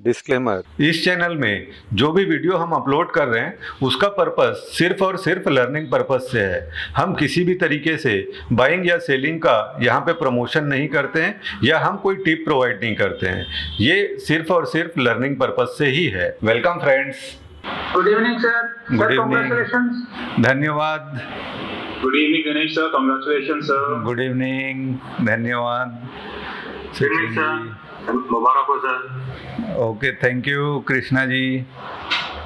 Disclaimer. इस channel में जो भी वीडियो हम अपलोड कर रहे हैं उसका पर्पस सिर्फ और सिर्फ लर्निंग पर्पस से है। हम किसी भी तरीके से बाइंग या सेलिंग का यहाँ पे प्रमोशन नहीं करते हैं या हम कोई टिप प्रोवाइड नहीं करते हैं। ये सिर्फ और सिर्फ लर्निंग पर्पस से ही है। Welcome friends. Good evening sir. Good evening. Congratulations. धन्यवाद। Good evening Ganesh sir, congratulation sir. Good evening. धन्यवाद इवनिंग सर, मुबारक हो सर। Okay, thank you Krishna ji.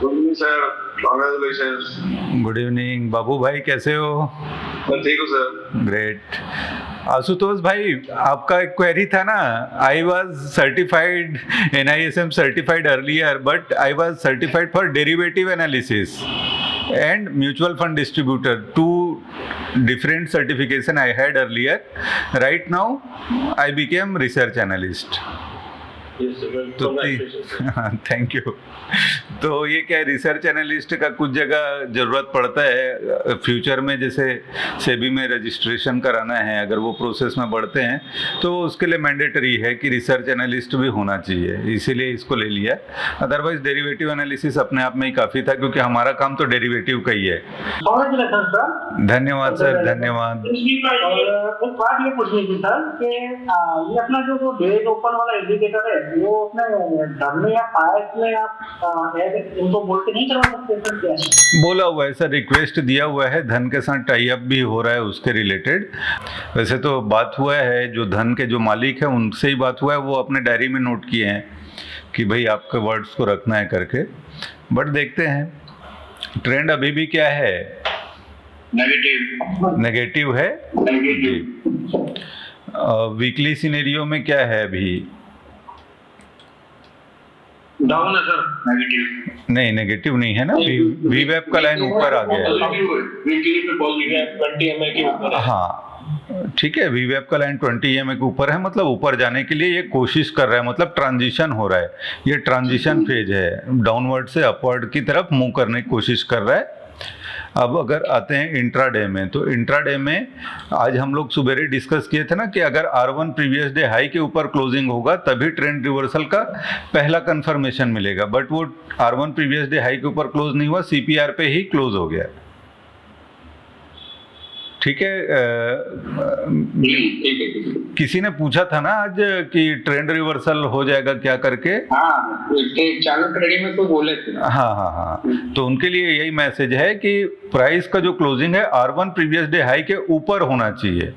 Good evening sir, congratulations. Good evening. Babu भाई कैसे हो? मैं ठीक हूँ सर। ग्रेट। आशुतोष भाई, आपका एक क्वेरी था ना, I was certified NISM certified earlier but I was certified for derivative analysis and mutual fund distributor. Two different certification I had earlier. Right now I became research analyst. तो thank you. तो ये क्या है, research analyst का कुछ जगह ज़रूरत पड़ता है फ्यूचर में, जैसे सेबी में रजिस्ट्रेशन कराना है, अगर वो प्रोसेस में बढ़ते हैं तो उसके लिए मैंडेटरी है कि रिसर्च एनालिस्ट भी होना चाहिए, इसीलिए इसको ले लिया। अदरवाइज डेरिवेटिव एनालिसिस अपने आप में ही काफ़ी था, क्योंकि हमारा काम तो डेरिवेटिव का ही है। धन्यवाद सर, धन्यवाद। एक बात ये पूछनी थी सर कि ये अपना जो डेज ओपन वाला इंडिकेटर है वो अपने धन या पायस में आप इनको बोल के नहीं करवा सकते सर? क्या बोला हुआ है सर, रिक्वेस्ट दिया हुआ है, धन के साथ टाई अप भी हो रहा है उसके रिलेटेड। वैसे तो बात हुआ है, जो धन के जो मालिक हैं उनसे ही बात हुआ है, वो अपने डायरी में नोट किए हैं कि भाई आपके वर्ड्स को रखना है करके। बट देखते हैं ट्रेंड अभी भी क्या है, नेगेटिव है। वीकली सिनेरियो में क्या है अभी? डाउन है सर, नेगेटिव। नहीं, नेगेटिव नहीं है ना, वीवेप का लाइन ऊपर आ गया है। वीकली में पॉजिटिव 20 EMA के ऊपर है। हाँ ठीक है, वीवेप का लाइन 20 EMA के ऊपर है, मतलब ऊपर जाने के लिए ये कोशिश कर रहा है, मतलब ट्रांजिशन हो रहा है। ये ट्रांजिशन फेज है, डाउनवर्ड से अपवर्ड की तरफ मूव करने की कोशिश कर रहा है। अब अगर आते हैं इंट्राडे में, तो इंट्राडे में आज हम लोग सुबेरे डिस्कस किए थे ना कि अगर R1 प्रीवियस डे हाई के ऊपर क्लोजिंग होगा तभी ट्रेंड रिवर्सल का पहला कंफर्मेशन मिलेगा। बट वो R1 प्रीवियस डे हाई के ऊपर क्लोज नहीं हुआ, CPR पे ही क्लोज हो गया। ठीक है। किसी ने पूछा था ना आज कि ट्रेंड रिवर्सल हो जाएगा क्या करके। हाँ, चालू ट्रेडिंग में तो बोले थे। हाँ, तो उनके लिए यही मैसेज है कि प्राइस का जो क्लोजिंग है R1 प्रीवियस डे हाई के ऊपर होना चाहिए।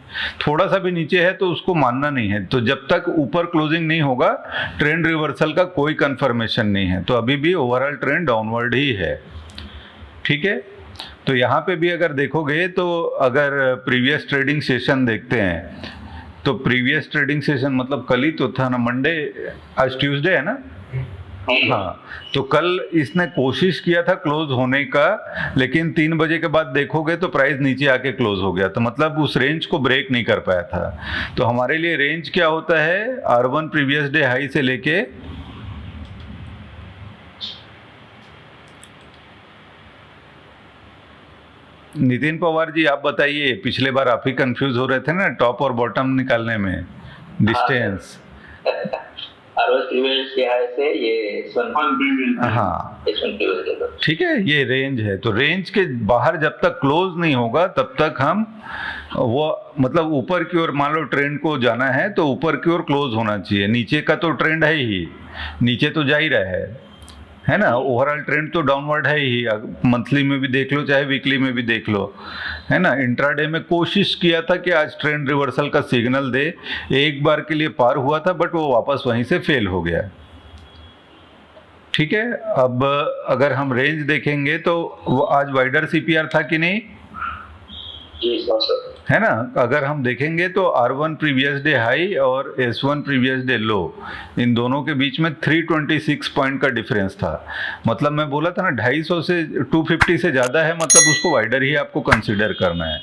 थोड़ा सा भी नीचे है तो उसको मानना नहीं है। तो जब तक ऊपर क्लोजिंग नहीं होगा ट्रेंड रिवर्सल का कोई कंफर्मेशन नहीं है। तो अभी भी ओवरऑल ट्रेंड डाउनवर्ड ही है। ठीक है। तो यहाँ पे भी अगर देखोगे तो अगर प्रीवियस ट्रेडिंग सेशन देखते हैं तो प्रीवियस ट्रेडिंग सेशन मतलब कल ही तो था ना, मंडे, आज ट्यूसडे है ना। हाँ, तो कल इसने कोशिश किया था क्लोज होने का, लेकिन 3 बजे के बाद देखोगे तो प्राइस नीचे आके क्लोज हो गया। तो मतलब उस रेंज को ब्रेक नहीं कर पाया था। तो हमारे लिए रेंज क्या होता है, R1 प्रीवियस डे हाई से लेके नितिन पवार जी आप बताइए, पिछले बार आप ही कंफ्यूज हो रहे थे ना टॉप और बॉटम निकालने में, डिस्टेंस। हाँ ठीक है, ये रेंज है। तो रेंज के बाहर जब तक क्लोज नहीं होगा तब तक हम वो मतलब ऊपर की ओर, मान लो ट्रेंड को जाना है तो ऊपर की ओर क्लोज होना चाहिए। नीचे का तो ट्रेंड है ही, नीचे तो जा ही रहा है ना। ओवरऑल ट्रेंड तो डाउनवर्ड है ही, मंथली में भी देख लो चाहे वीकली में भी देख लो, है ना। इंट्राडे में कोशिश किया था कि आज ट्रेंड रिवर्सल का सिग्नल दे, एक बार के लिए पार हुआ था बट वो वापस वहीं से फेल हो गया। ठीक है। अब अगर हम रेंज देखेंगे तो वो आज वाइडर CPR था कि नहीं, है ना। अगर हम देखेंगे तो R1 प्रीवियस डे हाई और S1 प्रीवियस डे लो, इन दोनों के बीच में 326 पॉइंट का डिफरेंस था। मतलब मैं बोला था ना 250 से 250 से ज़्यादा है, मतलब उसको वाइडर ही आपको कंसीडर करना है।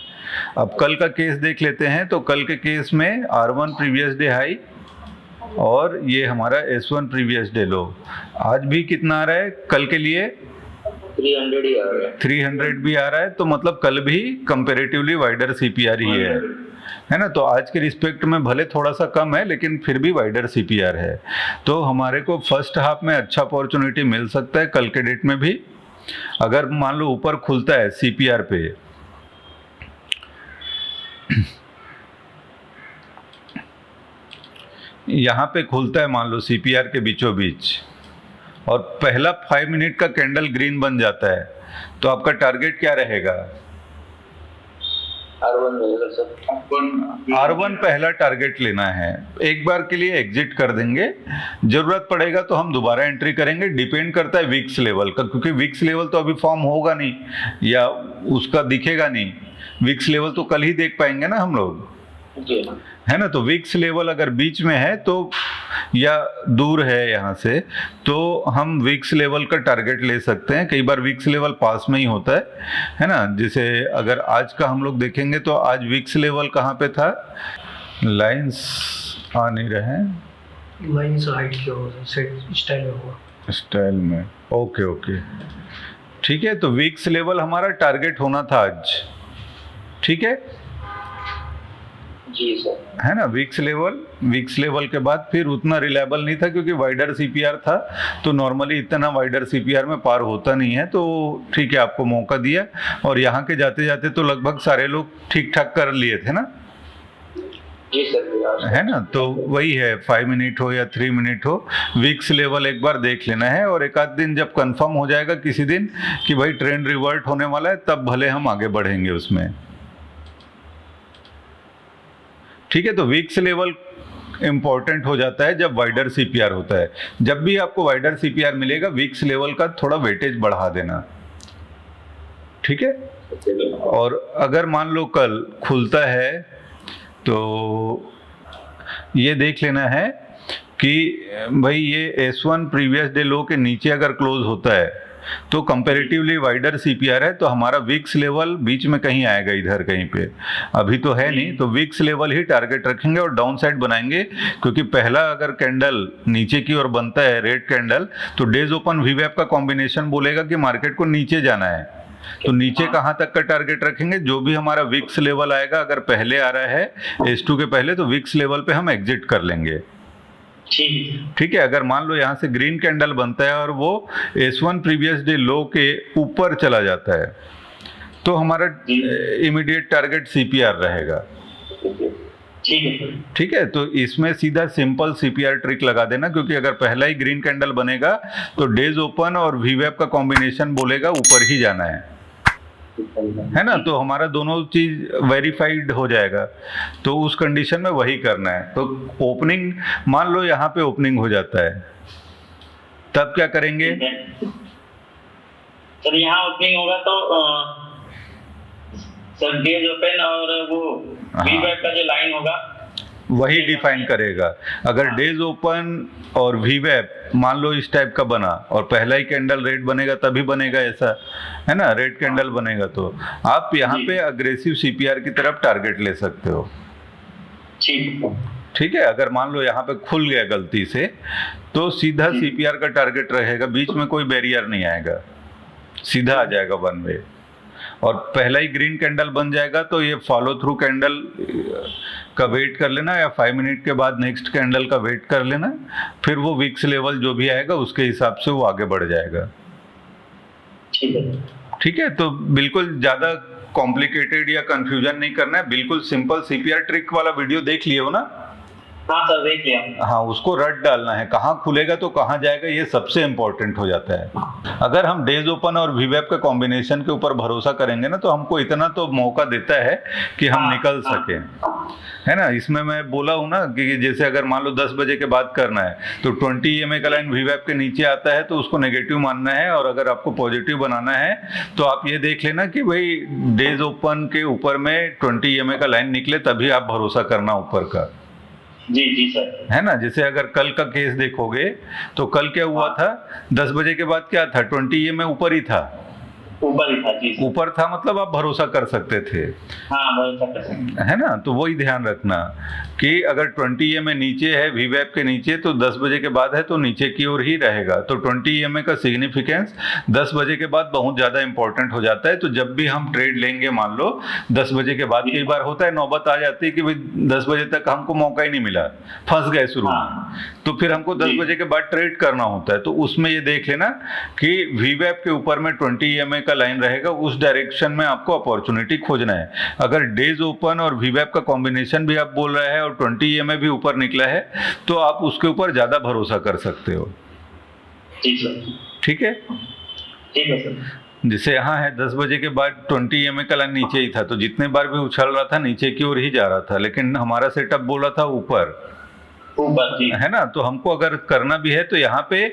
अब कल का केस देख लेते हैं। तो कल के केस में R1 प्रीवियस डे हाई और ये हमारा S1 प्रीवियस डे लो, आज भी कितना आ रहा है कल के लिए? 300 ही आ रहा है। 300 भी आ रहा है। तो मतलब कल भी कंपैरेटिवली वाइडर CPR ही है। है ना। तो आज के रिस्पेक्ट में भले थोड़ा सा कम है लेकिन फिर भी वाइडर सीपीआर है, तो हमारे को फर्स्ट हाफ में अच्छा अपॉर्चुनिटी मिल सकता है कल के डेट में भी। अगर मान लो ऊपर खुलता है सीपीआर पे, यहाँ पे खुलता है मान लो सीपीआर के बीचों बीच और पहला 5 मिनट का कैंडल ग्रीन बन जाता है, तो आपका टारगेट क्या रहेगा? R1 पहला टारगेट लेना है। एक बार के लिए एग्जिट कर देंगे, जरूरत पड़ेगा तो हम दोबारा एंट्री करेंगे। डिपेंड करता है विक्स लेवल का, क्योंकि विक्स लेवल तो अभी फॉर्म होगा नहीं या उसका दिखेगा नहीं। विक्स लेवल तो कल ही देख पाएंगे ना हम लोग, है ना। तो विक्स लेवल अगर बीच में है तो या दूर है यहाँ से, तो हम विक्स लेवल का टारगेट ले सकते हैं। कई बार विक्स लेवल पास में ही होता है ना। जैसे अगर आज का हम लोग देखेंगे तो आज विक्स लेवल कहाँ पे था? लाइंस आ नहीं रहे हैं, लाइंस हाइट क्या होगा, सेट स्टाइल में होगा, स्टाइल में। ओके ओके ठीक है। तो विक्स लेवल हमारा टारगेट होना था आज, ठीक है जी सर, है ना। विक्स लेवल के बाद फिर उतना रिलायबल नहीं था, क्योंकि वाइडर सीपीआर था, तो नॉर्मली इतना वाइडर सीपीआर में पार होता नहीं है। तो ठीक है, आपको मौका दिया और यहाँ के जाते जाते तो लगभग सारे लोग ठीक ठाक कर लिए थे ना। जी सर, है ना। तो वही है, 5 मिनट हो या 3 मिनट हो, विक्स लेवल एक बार देख लेना है। और एक आध दिन जब कंफर्म हो जाएगा किसी दिन कि भाई ट्रेंड रिवर्ट होने वाला है, तब भले हम आगे बढ़ेंगे उसमें, ठीक है। तो विक्स लेवल इंपॉर्टेंट हो जाता है जब वाइडर सीपीआर होता है। जब भी आपको वाइडर सीपीआर मिलेगा, विक्स लेवल का थोड़ा वेटेज बढ़ा देना, ठीक है। और अगर मान लो कल खुलता है तो ये देख लेना है कि भाई ये S1 प्रीवियस डे लो के नीचे अगर क्लोज होता है तो कंपैरेटिवली वाइडर सीपीआर है, तो हमारा विक्स लेवल बीच में कहीं आएगा, इधर कहीं पे अभी तो है नहीं। तो विक्स लेवल ही टारगेट रखेंगे और डाउन साइड बनाएंगे, क्योंकि पहला अगर कैंडल नीचे की ओर बनता है रेड कैंडल, तो डेज ओपन वीवैप का कॉम्बिनेशन बोलेगा कि मार्केट को नीचे जाना है। तो नीचे कहाँ तक का टारगेट रखेंगे? जो भी हमारा विक्स लेवल आएगा, अगर पहले आ रहा है S2 के पहले, तो विक्स लेवल पे हम एग्जिट कर लेंगे, ठीक है। अगर मान लो यहाँ से ग्रीन कैंडल बनता है और वो S1 प्रीवियस डे लो के ऊपर चला जाता है, तो हमारा इमीडिएट टारगेट सीपीआर रहेगा, ठीक है। तो इसमें सीधा सिंपल सीपीआर ट्रिक लगा देना, क्योंकि अगर पहला ही ग्रीन कैंडल बनेगा तो डेज ओपन और वीवैप का कॉम्बिनेशन बोलेगा ऊपर ही जाना है ना। तो हमारा दोनों चीज वेरीफाइड हो जाएगा, तो उस कंडीशन में वही करना है। तो ओपनिंग मान लो यहाँ पे ओपनिंग हो जाता है, तब क्या करेंगे? सर यहाँ ओपनिंग होगा तो सर डेज ओपन और वो वीवैप का जो लाइन होगा वही डिफाइन करेगा। अगर डेज ओपन और वीवैप मान लो इस टाइप का बना और पहला ही कैंडल रेड बनेगा, तभी बनेगा ऐसा, है ना, रेड कैंडल बनेगा, तो आप यहाँ पे अग्रेसिव सीपीआर की तरफ टारगेट ले सकते हो, ठीक है। अगर मान लो यहाँ पे खुल गया गलती से, तो सीधा सीपीआर का टारगेट रहेगा, बीच में कोई बैरियर नहीं आएगा, सीधा आ जाएगा वन वे। और पहला ही ग्रीन कैंडल बन जाएगा तो ये फॉलो थ्रू कैंडल का वेट कर लेना, या 5 मिनट के बाद नेक्स्ट कैंडल का वेट कर लेना, फिर वो विक्स लेवल जो भी आएगा उसके हिसाब से वो आगे बढ़ जाएगा, ठीक है। तो बिल्कुल ज्यादा कॉम्प्लिकेटेड या कंफ्यूजन नहीं करना है, बिल्कुल सिंपल सीपीआर ट्रिक वाला वीडियो देख लिए हो ना? हाँ सर, देख लिया। हाँ, उसको रट डालना है, कहाँ खुलेगा तो कहाँ जाएगा, ये सबसे इंपॉर्टेंट हो जाता है। अगर हम डेज ओपन और वीवैप के कॉम्बिनेशन के ऊपर भरोसा करेंगे ना, तो हमको इतना तो मौका देता है कि हम निकल सकें, है ना। इसमें मैं बोला हूँ ना कि जैसे अगर मान लो 10 बजे के बाद करना है तो 20 EMA का लाइन वीवैप के नीचे आता है तो उसको नेगेटिव मानना है, और अगर आपको पॉजिटिव बनाना है तो आप ये देख लेना कि भाई डेज ओपन के ऊपर में 20 EMA का लाइन निकले, तभी आप भरोसा करना ऊपर का, जी सर, है ना। जैसे अगर कल का केस देखोगे तो कल क्या हुआ था, 10 बजे के बाद क्या था, 20 EMA ऊपर ही था, ऊपर ही था जी। ऊपर था मतलब आप भरोसा कर सकते थे, हाँ भरोसा कर सकते हैं। है ना। तो वही ध्यान रखना कि अगर 20 EMA नीचे है VWAP के नीचे तो 10 बजे के बाद है तो नीचे की ओर ही रहेगा। तो 20 EMA का सिग्निफिकेंस 10 बजे के बाद बहुत ज़्यादा इंपॉर्टेंट हो जाता है। तो जब भी हम ट्रेड लेंगे, मान लो 10 बजे के बाद, कई बार होता है नौबत आ जाती है कि भाई 10 बजे तक हमको मौका ही नहीं मिला, फंस गए शुरू में, तो फिर हमको 10 बजे के बाद ट्रेड करना होता है। तो उसमें ये देख लेना कि VWAP के ऊपर में 20 EMA का लाइन रहेगा, उस डायरेक्शन में आपको अपॉर्चुनिटी खोजना है। अगर डेज ओपन और VWAP का कॉम्बिनेशन भी आप बोल रहे हैं और 20 EMA भी ऊपर निकला है तो आप उसके ऊपर ज्यादा भरोसा कर सकते हो। जी सर। ठीक है, ठीक है सर। जैसे यहाँ है 10 बजे के बाद 20 EMA का लाइन नीचे ही था, तो जितने बार भी उछल रहा था नीचे की ओर ही जा रहा था, लेकिन हमारा सेटअप बोला था ऊपर, जी। है ना। तो हमको अगर करना भी है तो यहाँ पे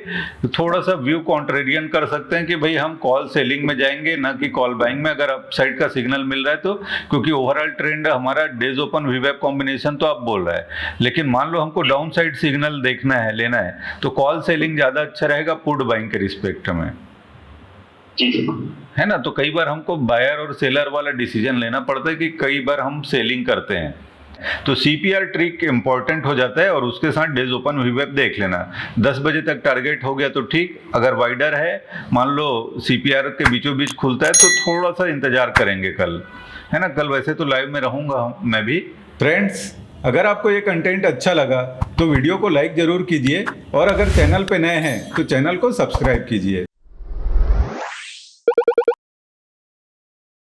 थोड़ा सा व्यू कॉन्ट्रेरियन कर सकते हैं कि भाई हम कॉल सेलिंग में जाएंगे ना कि कॉल बाइंग में, अगर अप साइड का सिग्नल मिल रहा है तो, क्योंकि ओवरऑल ट्रेंड हमारा डेज ओपन VWAP कॉम्बिनेशन तो आप बोल रहा है, लेकिन मान लो हमको डाउन साइड सिग्नल देखना है, लेना है, तो कॉल सेलिंग ज्यादा अच्छा रहेगा पुट बाइंग के रिस्पेक्ट में, है ना। तो कई बार हमको बायर और सेलर वाला डिसीजन लेना पड़ता है कि कई बार हम सेलिंग करते हैं, तो CPR ट्रिक इंपॉर्टेंट हो जाता है और उसके साथ डेज ओपन VWAP देख लेना। 10 बजे तक टारगेट हो गया तो ठीक, अगर वाइडर है, मान लो CPR के बीचों बीच खुलता है तो थोड़ा सा इंतजार करेंगे कल, है ना। कल वैसे तो लाइव में रहूंगा मैं भी। फ्रेंड्स, अगर आपको ये कंटेंट अच्छा लगा तो वीडियो को लाइक जरूर कीजिए और अगर चैनल पे नए हैं तो चैनल को सब्सक्राइब कीजिए।